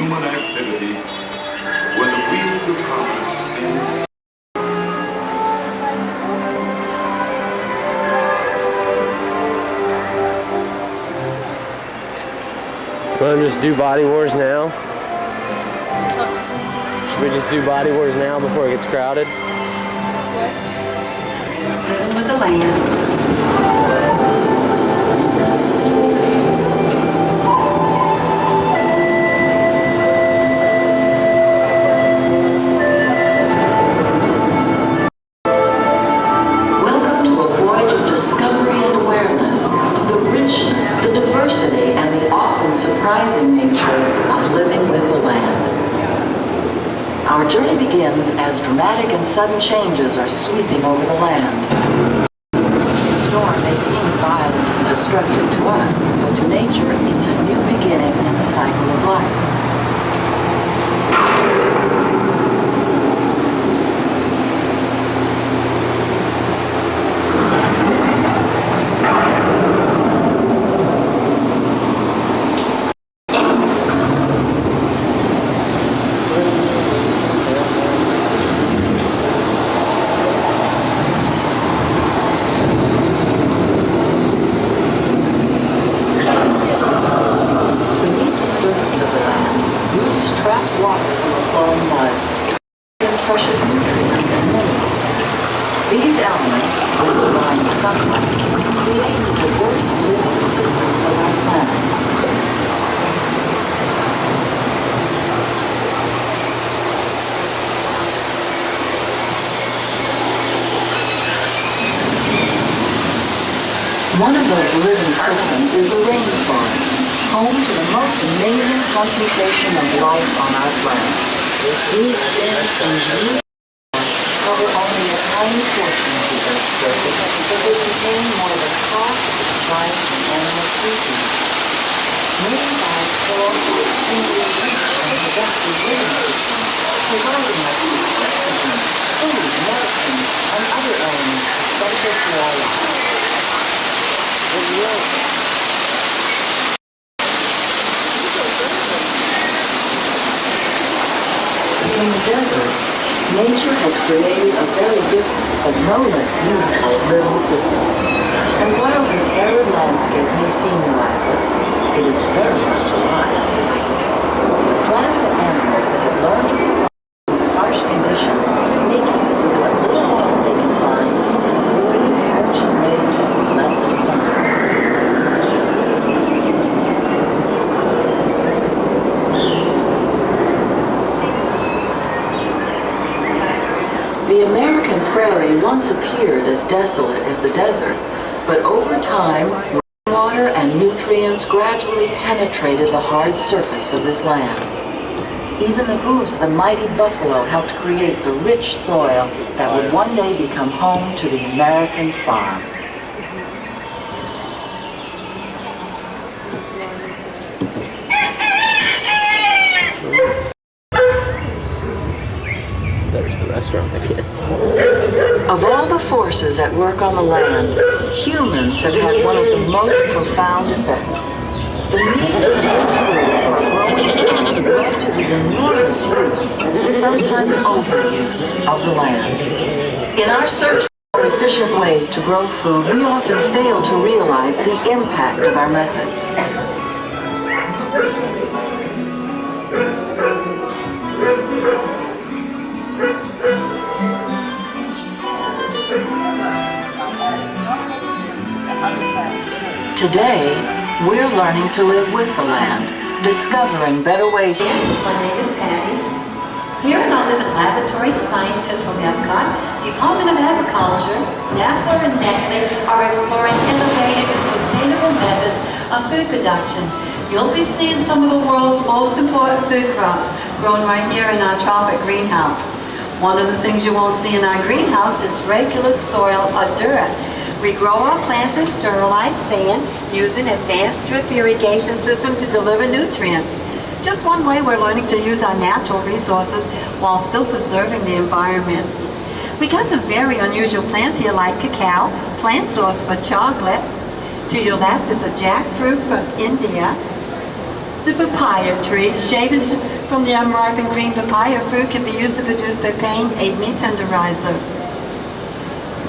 human activity where the wheels of commerce spin. Want to just do Body Wars now? Should we just do Body Wars now before it gets crowded? Living with the land. Welcome to a voyage of discovery and awareness of the richness, the diversity, and the often surprising nature of living with the land. Our journey begins as dramatic and sudden changes are sweeping over the land. The storm may seem violent and destructive to us, but to nature, it's a new beginning in the cycle of life. These elements, underlying sunlight, create the diverse living systems of our planet. One of those living systems is the rainforest, home to the most amazing concentration of life on our planet. These dense and unique cover only a tiny portion of the Earth's surface, but they contain more than half of its plant and animal species. Marine life also extremely rich and productive living systems, providing us with oxygen, food, medicine, and other elements essential to our lives. In the desert, nature has created a very different, but no less beautiful living system. And while this arid landscape may seem miraculous, it is very much alive. The plants and animals that have learned to survive these harsh conditions make use of what little water they can find and avoid the scorching rays of the relentless sun. The American prairie once appeared as desolate as the desert, but over time, rainwater and nutrients gradually penetrated the hard surface of this land. Even the hooves of the mighty buffalo helped create the rich soil that would one day become home to the American farm. There's the restaurant again. Of all the forces at work on the land, humans have had one of the most profound effects. The need to produce food for a growing economy led to the enormous use, and sometimes overuse, of the land. In our search for efficient ways to grow food, we often fail to realize the impact of our methods. Today, we're learning to live with the land, discovering better ways. My name is Patty. Here in our living laboratory, scientists from EPCOT, Department of Agriculture, NASA, and Nestle are exploring innovative and sustainable methods of food production. You'll be seeing some of the world's most important food crops grown right here in our tropic greenhouse. One of the things you won't see in our greenhouse is regular soil or dirt. We grow our plants in sterilized sand using advanced drip irrigation systems to deliver nutrients. Just one way we're learning to use our natural resources while still preserving the environment. We got some very unusual plants here like cacao, plant source for chocolate. To your left is a jackfruit from India. The papaya tree, shaded from the unripened green papaya fruit, can be used to produce papain, a meat tenderizer.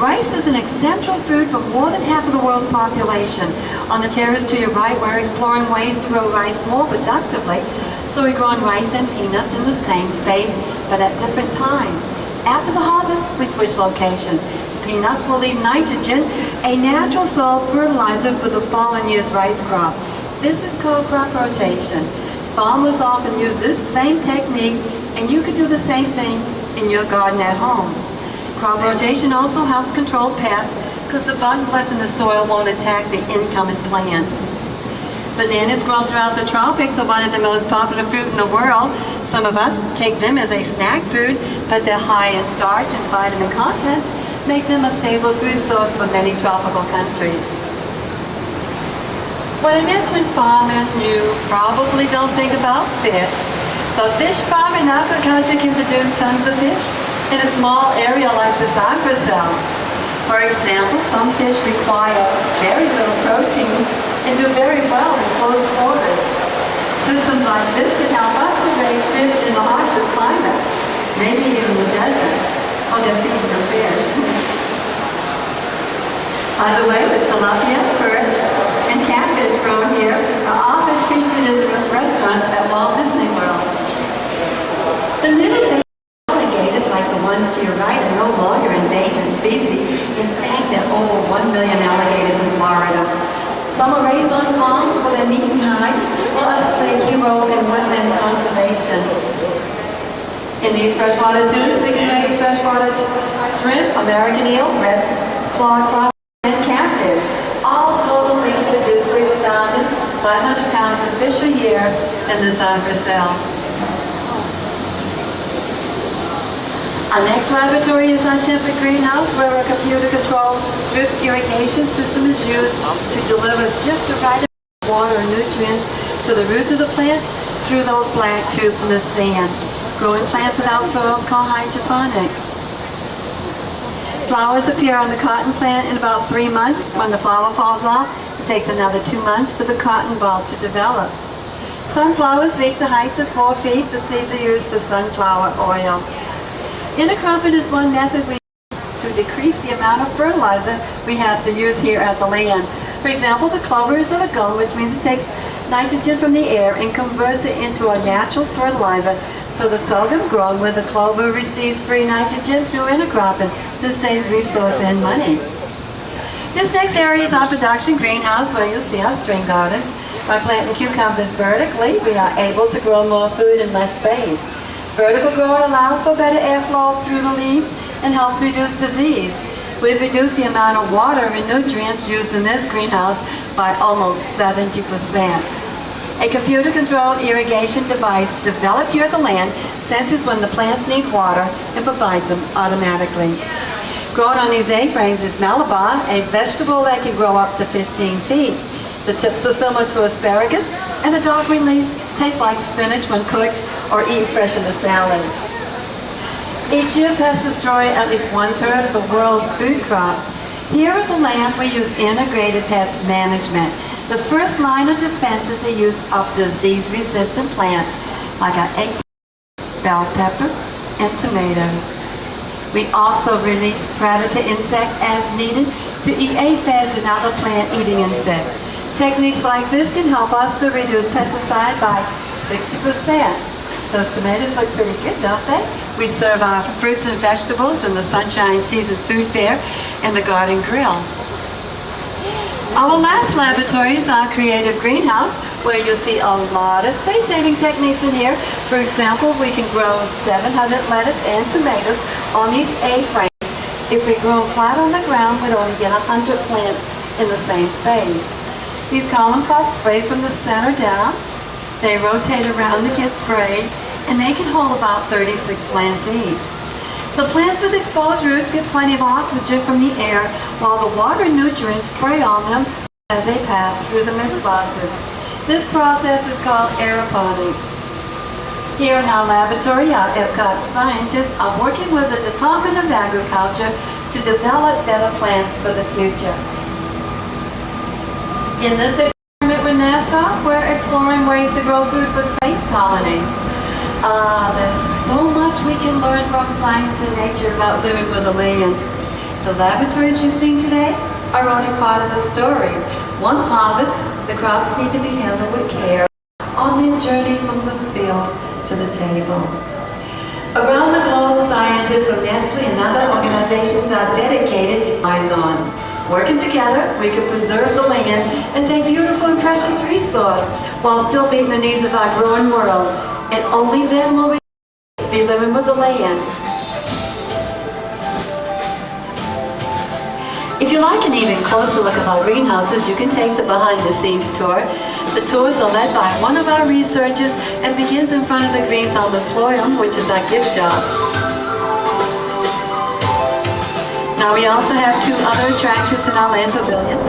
Rice is an essential food for more than half of the world's population. On the terrace to your right, we're exploring ways to grow rice more productively. So we're growing rice and peanuts in the same space, but at different times. After the harvest, we switch locations. Peanuts will leave nitrogen, a natural soil fertilizer for the fall and year's rice crop. This is called crop rotation. Farmers often use this same technique, and you could do the same thing in your garden at home. Crop rotation also helps control pests because the bugs left in the soil won't attack the incoming plants. Bananas grown throughout the tropics are one of the most popular fruit in the world. Some of us take them as a snack food, but their high in starch and vitamin contents make them a stable food source for many tropical countries. When I mention farming, you probably don't think about fish. But fish farming in aquaculture can produce tons of fish in a small area like this aquacell. For example, some fish require very little protein and do very well in close quarters. Systems like this can help us to raise fish in the harshest climates, maybe even the desert, or they're feeding the fish. By the way, the tilapia, perch, and catfish grown here are often featured in the restaurants at Walt Disney World. The little baby alligators, like the ones to your right, are no longer endangered species. In fact, there are over 1 million alligators in Florida. Some are raised on farms for their meat and hide, while others play a key role in wetland conservation. In these freshwater tubes, we can raise freshwater shrimp, American eel, red claw crawfish, and catfish. All total, we can produce 6,500 pounds of fish a year in this aquacell. Our next laboratory is our temperate greenhouse, where a computer-controlled drip irrigation system is used to deliver just the right amount of water and nutrients to the roots of the plants through those black tubes in the sand. Growing plants without soil is called hydroponics. Flowers appear on the cotton plant in about 3 months. When the flower falls off, it takes another 2 months for the cotton ball to develop. Sunflowers reach the heights of 4 feet. The seeds are used for sunflower oil. Intercropping is one method we use to decrease the amount of fertilizer we have to use here at the land. For example, the clover is a legume, which means it takes nitrogen from the air and converts it into a natural fertilizer. So the sorghum grown with the clover receives free nitrogen through intercropping. This saves resource and money. This next area is our production greenhouse, where you'll see our string gardens. By planting cucumbers vertically, we are able to grow more food in less space. Vertical growing allows for better airflow through the leaves and helps reduce disease. We've reduced the amount of water and nutrients used in this greenhouse by almost 70%. A computer-controlled irrigation device developed here at the land senses when the plants need water and provides them automatically. Grown on these A-frames is Malabar, a vegetable that can grow up to 15 feet. The tips are similar to asparagus, and the dark green leaves taste like spinach when cooked or eaten fresh in a salad. Each year, pests destroy at least 1/3 of the world's food crops. Here at the land, we use integrated pest management. The first line of defense is the use of disease-resistant plants, like our eggplant, bell peppers, and tomatoes. We also release predator insects as needed to eat aphids and other plant-eating insects. Techniques like this can help us to reduce pesticide by 60%. Those tomatoes look pretty good, don't they? We serve our fruits and vegetables in the Sunshine Season Food Fair and the Garden Grill. Our last laboratory is our creative greenhouse, where you'll see a lot of space-saving techniques in here. For example, we can grow 700 lettuce and tomatoes on these A-frames. If we grow them flat on the ground, we'd only get 100 plants in the same space. These column pots spray from the center down. They rotate around to get sprayed, and they can hold about 36 plants each. The plants with exposed roots get plenty of oxygen from the air, while the water and nutrients spray on them as they pass through the mist boxes. This process is called aeroponics. Here in our laboratory, our EPCOT scientists are working with the Department of Agriculture to develop better plants for the future. In this experiment, we're NASA, we're exploring ways to grow food for space colonies. There's so much we can learn from science and nature about living with the land. The laboratories you've seen today are only part of the story. Once harvested, the crops need to be handled with care on their journey from the fields to the table. Around the globe, scientists from Nestle and other organizations are dedicated eyes on. Working together, we can preserve the land as a beautiful and precious resource while still meeting the needs of our growing world. And only then will we be living with the land. If you like an even closer look at our greenhouses, you can take the behind-the-scenes tour. The tours are led by one of our researchers and begins in front of the Green Thumb Emporium, which is our gift shop. Now we also have 2 other attractions in our land pavilion.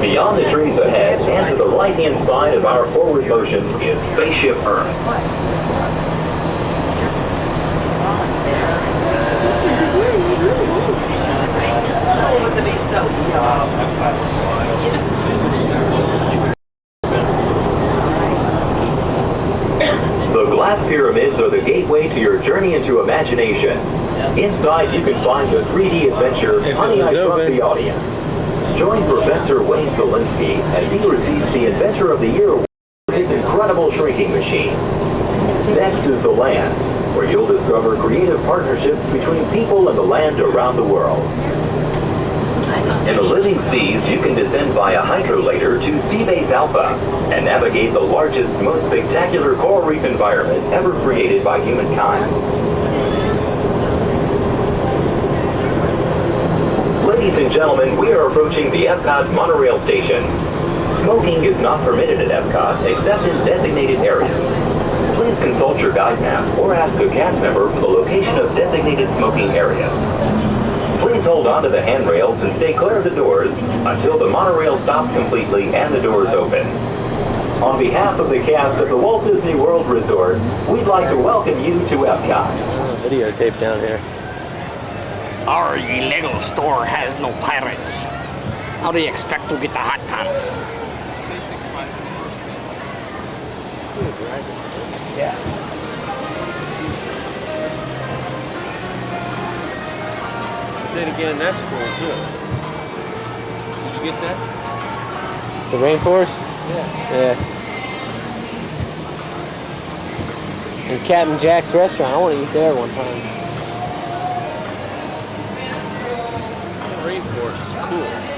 Beyond the trees ahead and to the right-hand side of our forward motion is Spaceship Earth. The glass pyramids are the gateway to your journey into imagination. Inside you can find the 3D adventure Honey, I Shrunk the Audience. Join Professor Wayne Zielinski as he receives the Inventor of the Year award for his incredible shrinking machine. Next is the land, where you'll discover creative partnerships between people and the land around the world. In the living seas, you can descend via hydrolator to Seabase Alpha and navigate the largest, most spectacular coral reef environment ever created by humankind. Ladies and gentlemen, we are approaching the EPCOT monorail station. Smoking is not permitted at EPCOT except in designated areas. Please consult your guide map or ask a cast member for the location of designated smoking areas. Please hold on to the handrails and stay clear of the doors until the monorail stops completely and the doors open. On behalf of the cast of the Walt Disney World Resort, we'd like to welcome you to EPCOT. Videotape down here. Our illegal store has no pirates. How do you expect to get the hot pants? Yeah. Then again, that's cool too. Did you get that? The rainforest? Yeah. Yeah. And Captain Jack's restaurant. I want to eat there one time. The rainforest is cool.